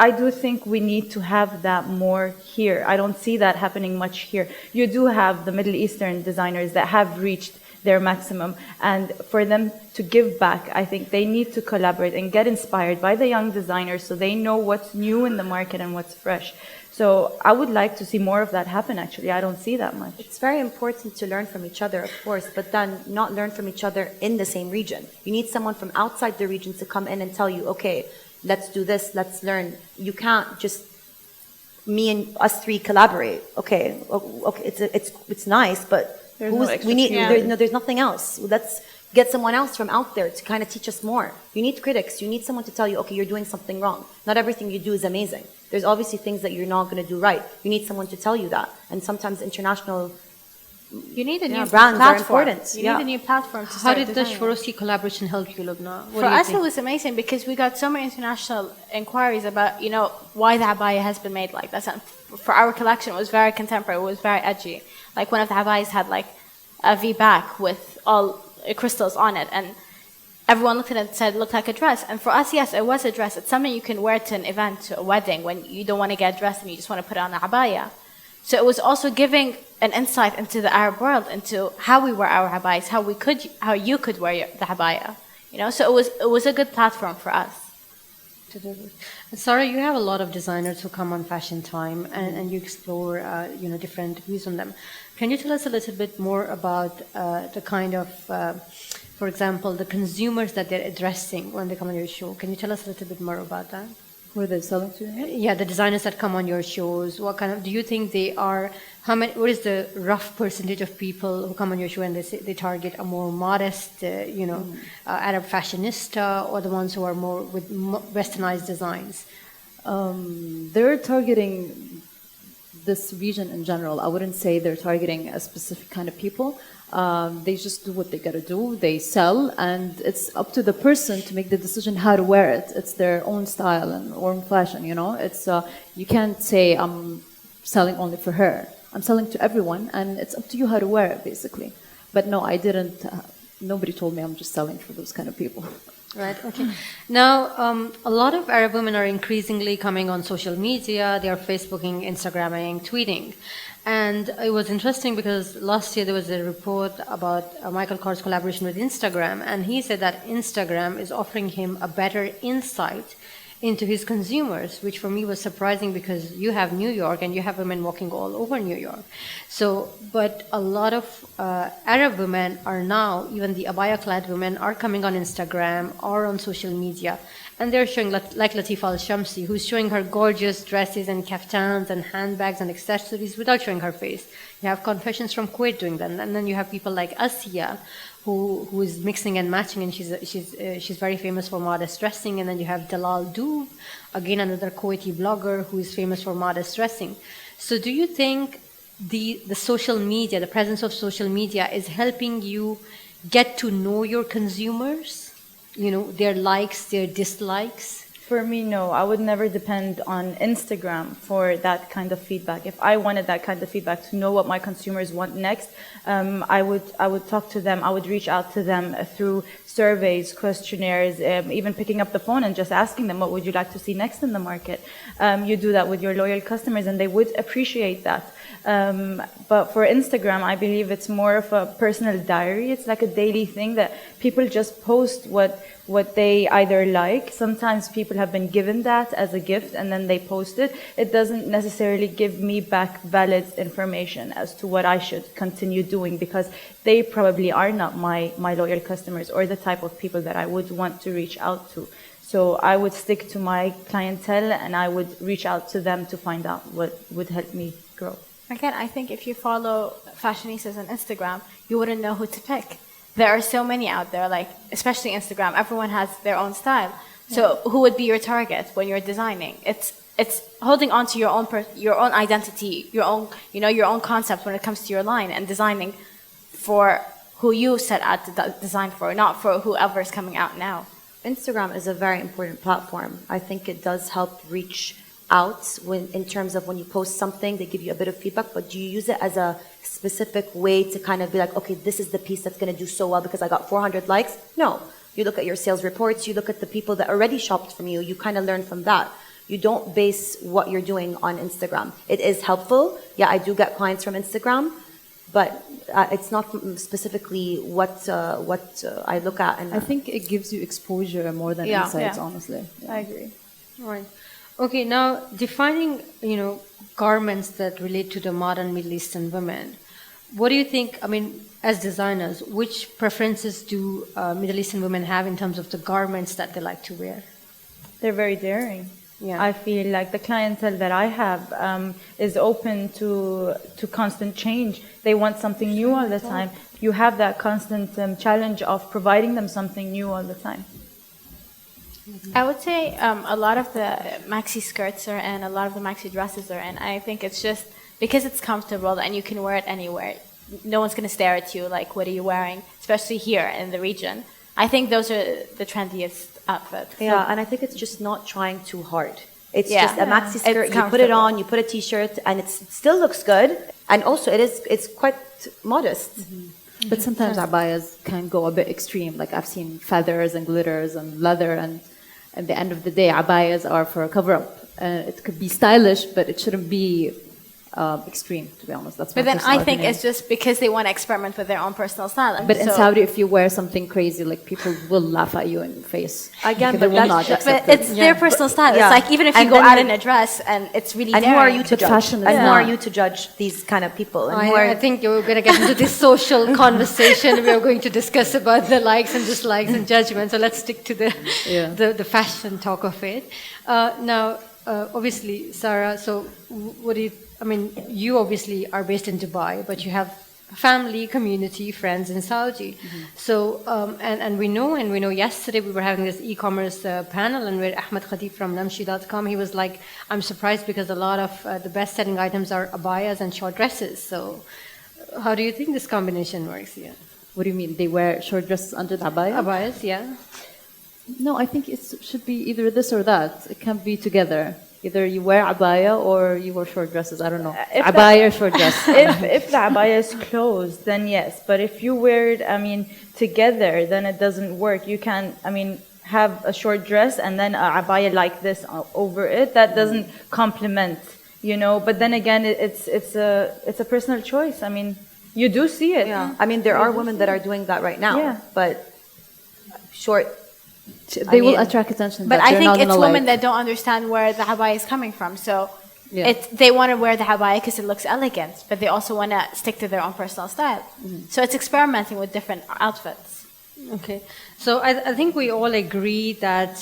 I do think we need to have that more here. I don't see that happening much here. You do have the Middle Eastern designers that have reached their maximum, and for them to give back, I think they need to collaborate and get inspired by the young designers so they know what's new in the market and what's fresh. So I would like to see more of that happen actually. I don't see that much. It's very important to learn from each other, of course, but then not learn from each other in the same region. You need someone from outside the region to come in and tell you, okay, let's do this, let's learn. You can't just me and us three collaborate. Okay, it's nice, but there's nothing else. Let's get someone else from out there to kind of teach us more. You need critics. You need someone to tell you, okay, you're doing something wrong. Not everything you do is amazing. There's obviously things that you're not going to do right. You need someone to tell you that. And sometimes international you need a new brands platform. are important. You need a new platform to How start did the designing. Swarovski collaboration help you, Lubna? For us, it was amazing because we got so many international inquiries about, you know, why the abaya has been made like that. And for our collection, it was very contemporary. It was very edgy. Like one of the abayas had like a V back with all crystals on it, and everyone looked at it and said it looked like a dress. And for us, yes, it was a dress. It's something you can wear to an event, to a wedding, when you don't want to get dressed and you just want to put on an abaya. So it was also giving an insight into the Arab world, into how we wear our abayas, how you could wear the abaya. You know, so it was a good platform for us. Sara, you have a lot of designers who come on Fashion Time, and you explore, different views on them. Can you tell us a little bit more about the kind of, for example, the consumers that they're addressing when they come on your show? Can you tell us a little bit more about that? Who are they selling to? Yeah, the designers that come on your shows. What kind of, do you think they are? What is the rough percentage of people who come on your show and they target a more modest, Arab fashionista, or the ones who are more with westernized designs? They're targeting this region in general. I wouldn't say they're targeting a specific kind of people. They just do what they gotta do. They sell, and it's up to the person to make the decision how to wear it. It's their own style and own fashion. You know, it's you can't say I'm selling only for her. I'm selling to everyone, and it's up to you how to wear it, basically. But no, I didn't. Nobody told me I'm just selling for those kind of people. Right, okay. Now, a lot of Arab women are increasingly coming on social media. They are Facebooking, Instagramming, tweeting. And it was interesting because last year there was a report about Michael Kors' collaboration with Instagram, and he said that Instagram is offering him a better insight into his consumers, which for me was surprising because you have New York and you have women walking all over New York. So, but a lot of Arab women are now, even the abaya-clad women, are coming on Instagram or on social media, and they're showing, like Latifa Al-Shamsi, who's showing her gorgeous dresses and kaftans and handbags and accessories without showing her face. You have Confessions from Kuwait doing that, and then you have people like Ayah, who is mixing and matching, and she's very famous for modest dressing. And then you have Dalal Doob, again another Kuwaiti blogger who is famous for modest dressing. So do you think the social media, the presence of social media, is helping you get to know your consumers? You know, their likes, their dislikes? For me, no. I would never depend on Instagram for that kind of feedback. If I wanted that kind of feedback to know what my consumers want next, I would talk to them. I would reach out to them through surveys, questionnaires, even picking up the phone and just asking them, what would you like to see next in the market? You do that with your loyal customers, and they would appreciate that. But for Instagram, I believe it's more of a personal diary. It's like a daily thing that people just post what they either like. Sometimes people have been given that as a gift and then they post it. It doesn't necessarily give me back valid information as to what I should continue doing, because they probably are not my loyal customers or the type of people that I would want to reach out to. So I would stick to my clientele and I would reach out to them to find out what would help me grow. Again, I think if you follow fashionistas on Instagram, you wouldn't know who to pick. There are so many out there, like especially Instagram. Everyone has their own style. So who would be your target when you're designing? It's holding on to your own identity, your own concept when it comes to your line, and designing for who you set out to design for, not for whoever's coming out now. Instagram is a very important platform. I think it does help reach out in terms of when you post something, they give you a bit of feedback, but do you use it as a specific way to kind of be like, okay, this is the piece that's going to do so well because I got 400 likes? No. You look at your sales reports, you look at the people that already shopped from you, you kind of learn from that. You don't base what you're doing on Instagram. It is helpful. Yeah, I do get clients from Instagram, but it's not specifically what I look at. And I think it gives you exposure more than insights, honestly. Yeah. I agree. Right. Okay, now defining, garments that relate to the modern Middle Eastern women. What do you think, as designers, which preferences do Middle Eastern women have in terms of the garments that they like to wear? They're very daring. Yeah. I feel like the clientele that I have is open to constant change. They want something new all the time. You have that constant challenge of providing them something new all the time. I would say a lot of the maxi skirts are in, a lot of the maxi dresses are in. I think it's just because it's comfortable and you can wear it anywhere. No one's going to stare at you like, what are you wearing? Especially here in the region. I think those are the trendiest outfits. Yeah, and I think it's just not trying too hard. It's just a maxi skirt, It's you put it on, you put a t-shirt, and it still looks good. And also it's quite modest. Mm-hmm. But sometimes abayas can go a bit extreme. Like I've seen feathers and glitters and leather, and at the end of the day, abayas are for a cover-up. It could be stylish, but it shouldn't be extreme, to be honest. That's my But then personal I think opinion. it's just because they want to experiment with their own personal style. And But in so- Saudi, if you wear something crazy, like people will laugh at you in the face. Again, Like, they but will that's not just- accept But it. it's their personal style. Yeah. It's like even if you And go then out you- in a dress and it's really And who are you daring. to But judge? fashion is And who not. are you to judge these kind of people? And who are I think you're going to get into this social conversation. We are going to discuss about the likes and dislikes and judgment. So let's stick to the fashion talk of it. Now, obviously, Sara, so what do you, you obviously are based in Dubai, but you have family, community, friends in Saudi. Mm-hmm. So, and we know yesterday we were having this e-commerce panel, and where Ahmed from namshi.com, he was like, I'm surprised because a lot of the best-selling items are abayas and short dresses. So how do you think this combination works here? What do you mean? They wear short dresses under the abaya? Abayas, yeah. No, I think it should be either this or that. It can be together. Either you wear abaya or you wear short dresses. I don't know. Abaya or short dress. If the abaya is closed, then yes. But if you wear it, together, then it doesn't work. You can, have a short dress and then a abaya like this over it. That doesn't complement, But then again, it's a personal choice. You do see it. Yeah. There are women that are doing that right now. Yeah. But short. They will attract attention. But that I they're think not it's gonna women like. that don't understand where the abaya is coming from. So Yeah. they want to wear the abaya because it looks elegant, but they also want to stick to their own personal style. Mm-hmm. So it's experimenting with different outfits. Okay. So I think we all agree that,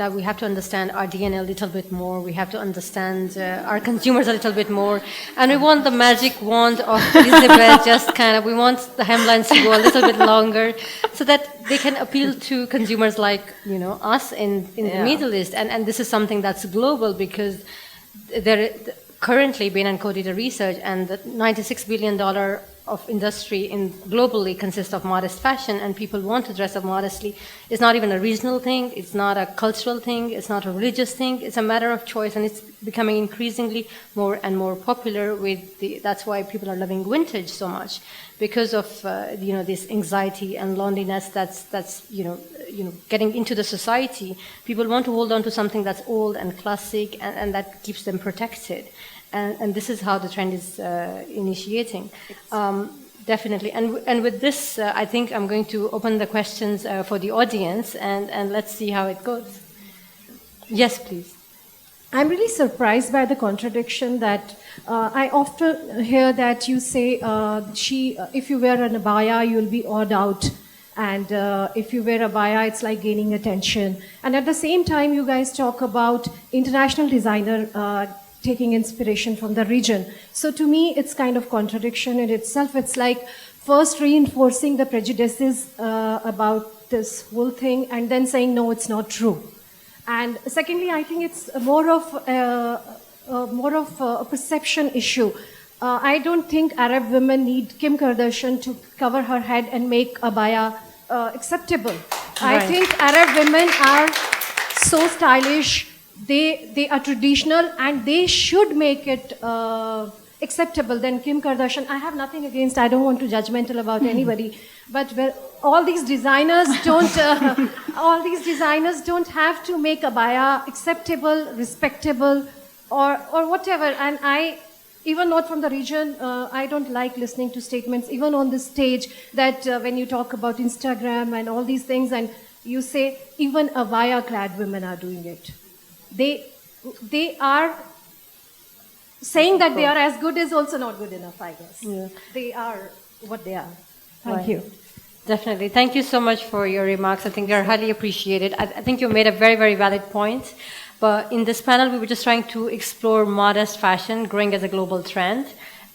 that we have to understand our DNA a little bit more. We have to understand our consumers a little bit more. And we want the magic wand of Elizabeth, we want the hemlines to go a little bit longer so that they can appeal to consumers like, us in the Middle East. And this is something that's global because there currently Bain & Co did a research, and the $96 billion of industry globally consists of modest fashion, and people want to dress up modestly. It's not even a regional thing, it's not a cultural thing, it's not a religious thing, it's a matter of choice, and it's becoming increasingly more and more popular that's why people are loving vintage so much, because of this anxiety and loneliness that's getting into the society. People want to hold on to something that's old and classic and that keeps them protected. And this is how the trend is initiating. Definitely. And with this, I think I'm going to open the questions for the audience, and let's see how it goes. Yes, please. I'm really surprised by the contradiction that I often hear that you say, if you wear an abaya, you'll be odd out. And if you wear abaya, it's like gaining attention. And at the same time, you guys talk about international designer taking inspiration from the region. So to me, it's kind of contradiction in itself. It's like first reinforcing the prejudices about this whole thing and then saying, no, it's not true. And secondly, I think it's more of a perception issue. I don't think Arab women need Kim Kardashian to cover her head and make abaya acceptable. I think Arab women are so stylish. They are traditional and they should make it acceptable than Kim Kardashian. I have nothing against. I don't want to judgmental about anybody, but all these designers don't. All these designers don't have to make abaya acceptable, respectable, or whatever. And I, even not from the region, I don't like listening to statements, even on the stage, that when you talk about Instagram and all these things, and you say even abaya-clad women are doing it. They are saying that they are as good is also not good enough, I guess. Yeah. They are what they are. Thank you. Definitely. Thank you so much for your remarks. I think they're highly appreciated. I think you made a very, very valid point. But in this panel, we were just trying to explore modest fashion growing as a global trend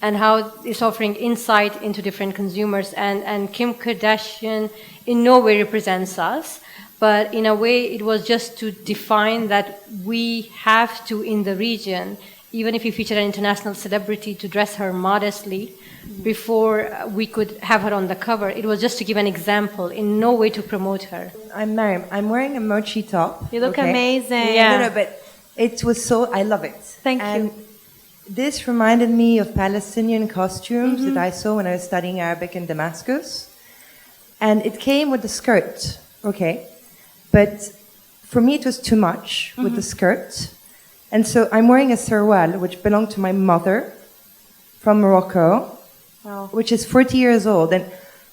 and how it's offering insight into different consumers. And Kim Kardashian in no way represents us. But in a way, it was just to define that we have to, in the region, even if we feature an international celebrity, to dress her modestly before we could have her on the cover. It was just to give an example, in no way to promote her. I'm Mariam. I'm wearing a mochi top. You look amazing. Yeah. No, but it was so, I love it. Thank and you. This reminded me of Palestinian costumes that I saw when I was studying Arabic in Damascus. And it came with the skirt, okay? But for me, it was too much with the skirt. And so I'm wearing a sarwal, which belonged to my mother from Morocco, which is 40 years old. And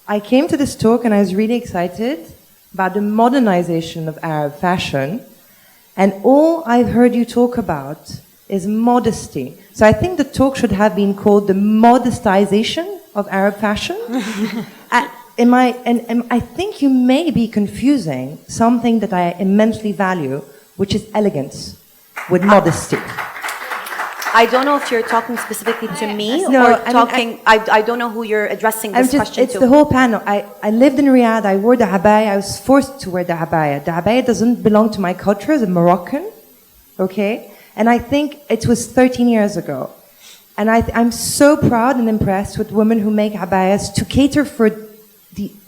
I came to this talk and I was really excited about the modernization of Arab fashion. And all I've heard you talk about is modesty. So I think the talk should have been called the modestization of Arab fashion. And I think you may be confusing something that I immensely value, which is elegance, with modesty. I don't know if you're talking specifically to me I don't know who you're addressing this question it's to. the whole panel. I lived in Riyadh, I wore the abaya, I was forced to wear the abaya. The abaya doesn't belong to my culture as a Moroccan, okay? And I think it was 13 years ago. And I'm so proud and impressed with women who make abayas to cater for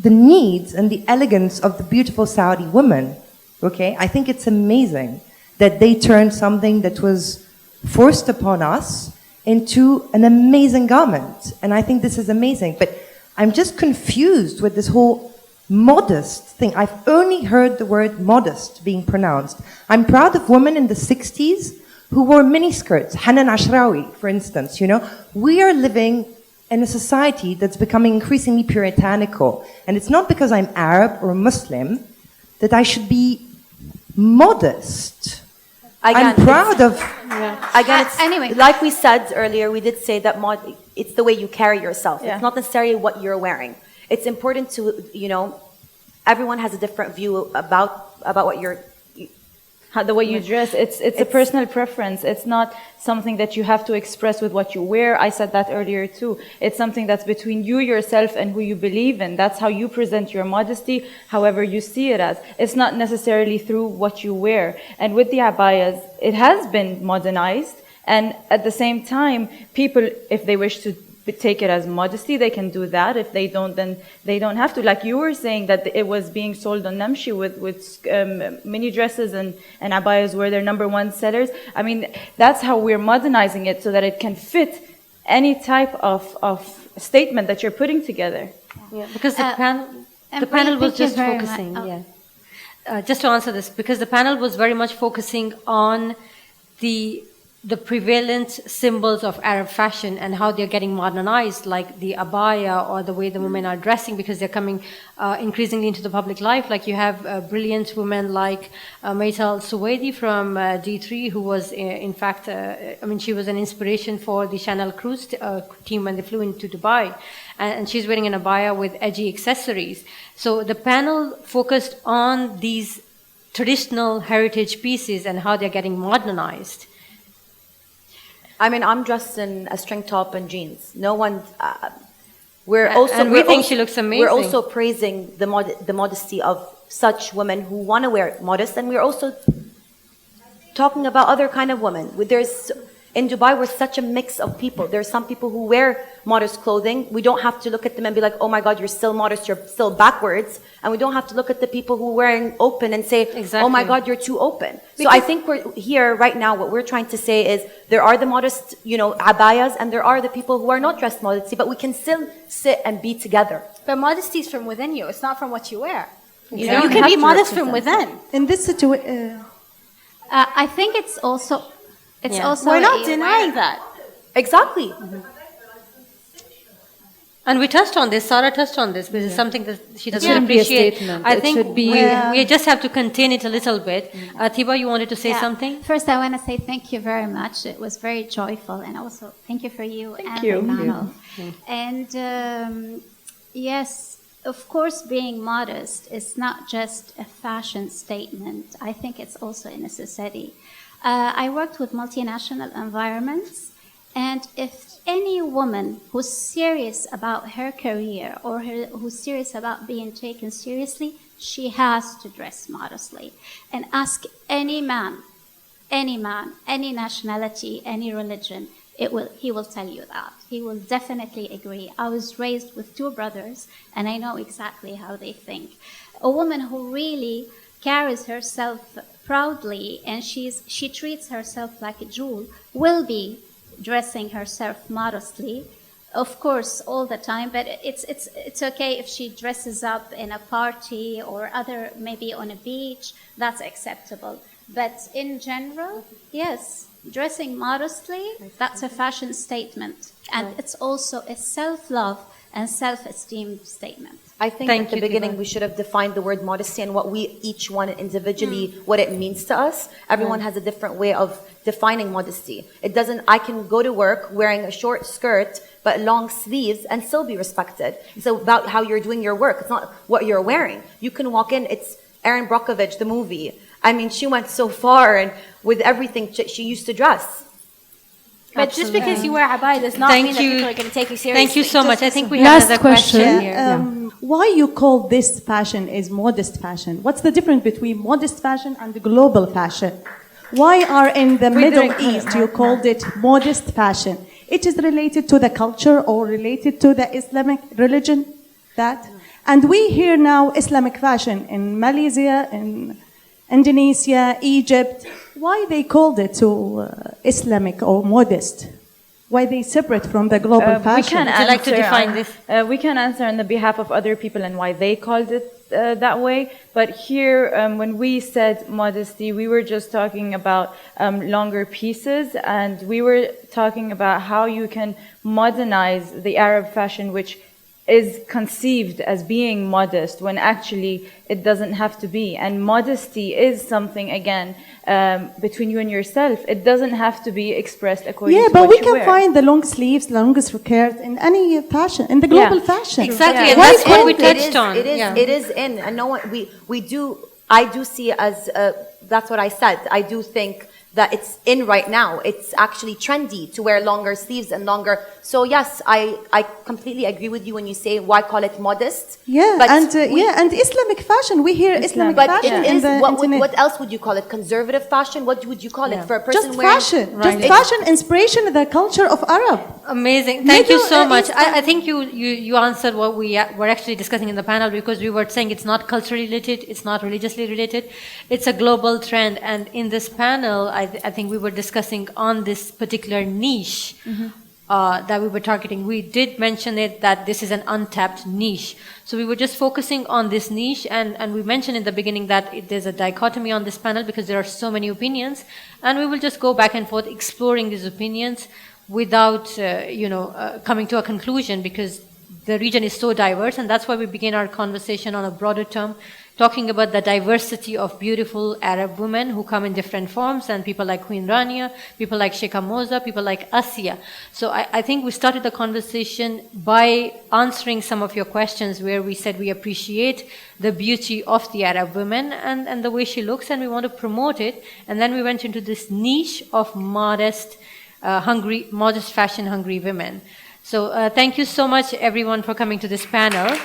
the needs and the elegance of the beautiful Saudi women, okay? I think it's amazing that they turned something that was forced upon us into an amazing garment. And I think this is amazing. But I'm just confused with this whole modest thing. I've only heard the word modest being pronounced. I'm proud of women in the 60s who wore miniskirts. Hanan Ashrawi, for instance, you know? We are living in a society that's becoming increasingly puritanical. And it's not because I'm Arab or Muslim that I should be modest. I'm proud of... Anyway, like we said earlier, we did say that it's the way you carry yourself. Yeah. It's not necessarily what you're wearing. It's important to, you know, everyone has a different view about what you're... The way you dress, it's a personal preference. It's not something that you have to express with what you wear. I said that earlier too. It's something that's between you, yourself, and who you believe in. That's how you present your modesty, however you see it as. It's not necessarily through what you wear. And with the abayas, it has been modernized. And at the same time, people, if they wish to take it as modesty, they can do that. If they don't, then they don't have to. Like you were saying that it was being sold on Namshi with mini dresses and abayas were their #1 sellers. I mean, that's how we're modernizing it so that it can fit any type of statement that you're putting together. Yeah, because the panel was just focusing. Just to answer this, because the panel was very much focusing on the prevalent symbols of Arab fashion and how they're getting modernized, like the abaya or the way the women are dressing, because they're coming increasingly into the public life. Like you have brilliant women like Maytal Suwaidi from D3, who was in fact, I mean, she was an inspiration for the Chanel cruise team when they flew into Dubai. And she's wearing an abaya with edgy accessories. So the panel focused on these traditional heritage pieces and how they're getting modernized. I mean, I'm dressed in a string top and jeans. No one. We think she looks amazing. We're also praising the modesty of such women who want to wear modest, and we're also talking about other kind of women. In Dubai, we're such a mix of people. There are some people who wear modest clothing. We don't have to look at them and be like, oh my God, you're still modest, you're still backwards. And we don't have to look at the people who are wearing open and say, oh my God, you're too open. So I think we're here right now, what we're trying to say is there are the modest, abayas, and there are the people who are not dressed modestly, but we can still sit and be together. But modesty is from within you. It's not from what you wear. You You don't can have be to modest from represent within. In this situation, I think it's also We're not denying that. Exactly. And we touched on this, Sara touched on this, because it's something that she doesn't shouldn't be a appreciate. statement. I It think should be- we just have to contain it a little bit. Tiba, you wanted to say something? First, I want to say thank you very much. It was very joyful, and also thank you for you and you. the panel. And yes, of course, being modest is not just a fashion statement. I think it's also a necessity. I worked with multinational environments, and if any woman who's serious about her career or who's serious about being taken seriously, she has to dress modestly. And ask any man, any nationality, any religion, he will tell you that. He will definitely agree. I was raised with two brothers, and I know exactly how they think. A woman who really carries herself proudly and she treats herself like a jewel will be dressing herself modestly, of course, all the time. But it's okay if she dresses up in a party or maybe on a beach. That's acceptable. But in general, yes, dressing modestly, that's a fashion statement, and it's also a self-love and self-esteem statement. I think at the beginning we should have defined the word modesty and what we each one individually, what it means to us. Everyone has a different way of defining modesty. I can go to work wearing a short skirt but long sleeves and still be respected. It's about how you're doing your work. It's not what you're wearing. You can walk in, it's Erin Brockovich, the movie. I mean, she went so far and with everything she used to dress. But just because you wear abaya does not mean that people are going to take you seriously. Thank you so much. I think we have another question here. why you call this fashion is modest fashion? What's the difference between modest fashion and the global fashion? Why are in the Middle East you called it modest fashion? It is related to the culture or related to the Islamic religion? And we hear now Islamic fashion in Malaysia, in Indonesia, Egypt. Why they called it to Islamic or modest? Why they separate from the global fashion? Would you like to define this? We can answer on the behalf of other people and why they called it that way. But here, when we said modesty, we were just talking about longer pieces, and we were talking about how you can modernize the Arab fashion, which is conceived as being modest when actually it doesn't have to be. And modesty is something, again, between you and yourself. It doesn't have to be expressed according to what you wear. Yeah, but we can find the long sleeves, longest skirt in any fashion, in the global fashion. Exactly, and that's what we touched on. It is in, and no one, I do see it as, that's what I said. I do think that it's in right now. It's actually trendy to wear longer sleeves and longer. So yes, I completely agree with you when you say why call it modest. Yeah, and Islamic fashion. We hear Islamic fashion. What else would you call it? Conservative fashion? What would you call it for a person just wearing? Fashion, just fashion, inspiration of the culture of Arab. Amazing. Thank you so much. I think you answered what we were actually discussing in the panel, because we were saying it's not culturally related, it's not religiously related, it's a global trend. And in this panel, I think we were discussing on this particular niche that we were targeting. We did mention it that this is an untapped niche. So we were just focusing on this niche, and we mentioned in the beginning that there's a dichotomy on this panel because there are so many opinions, and we will just go back and forth exploring these opinions without coming to a conclusion, because the region is so diverse, and that's why we began our conversation on a broader term, talking about the diversity of beautiful Arab women who come in different forms, and people like Queen Rania, people like Sheikha Moza, people like Asya. So I think we started the conversation by answering some of your questions, where we said we appreciate the beauty of the Arab women and the way she looks, and we want to promote it. And then we went into this niche of modest fashion hungry women. So thank you so much everyone for coming to this panel.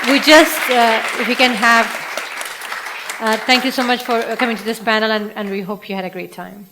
We just, if we can have, thank you so much for coming to this panel, and we hope you had a great time.